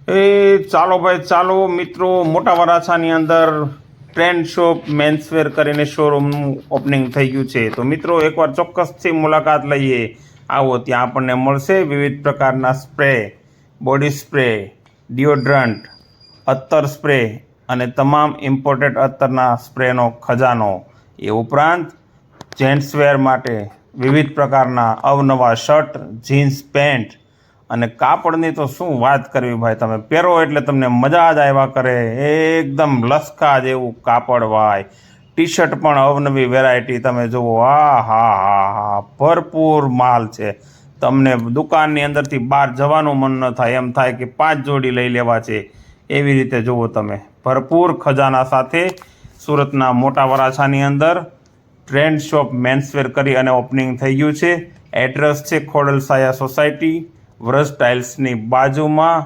ચાલો ભાઈ ચાલો મિત્રો, મોટા વરાછાની અંદર ટ્રેન્ડ શોપ મેન્સવેર કરીને શોરૂમનું ઓપનિંગ થઈ ગયું છે. તો મિત્રો એકવાર ચોક્કસથી મુલાકાત લઈએ. આવો, ત્યાં આપણને મળશે વિવિધ પ્રકારના સ્પ્રે, બોડી સ્પ્રે, ડિયોડ્રન્ટ, અત્તર સ્પ્રે અને તમામ ઇમ્પોર્ટેડ અત્તરના સ્પ્રેનો ખજાનો. એ ઉપરાંત જેન્ટ્સવેર માટે વિવિધ પ્રકારના અવનવા શર્ટ, જીન્સ પેન્ટ અને કાપડની તો શું વાત કરવી ભાઈ, તમે પહેરો એટલે તમને મજા જ આવ્યા કરે. એકદમ લસકા જેવું કાપડ ભાઈ. ટી શર્ટ પણ અવનવી વેરાયટી તમે જુઓ. હા, ભરપૂર માલ છે. તમને દુકાનની અંદરથી બહાર જવાનું મન ન થાય, એમ થાય કે 5 જોડી લઈ લેવા છે. એવી રીતે જુઓ તમે, ભરપૂર ખજાના સાથે સુરતના મોટા વરાછાની અંદર ટ્રેન્ડ શોપ મેન્સવેર કરી અને ઓપનિંગ થઈ ગયું છે. એડ્રેસ છે ખોડલસાયા સોસાયટી, વ્રજ ટાઇલ્સની બાજુમાં,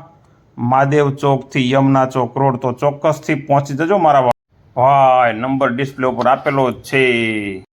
મહાદેવ ચોકથી યમુના ચોક રોડ. તો ચોક્કસથી પહોંચી જજો મારા ભાઈ, નંબર ડિસ્પ્લે ઉપર આપેલો જ છે.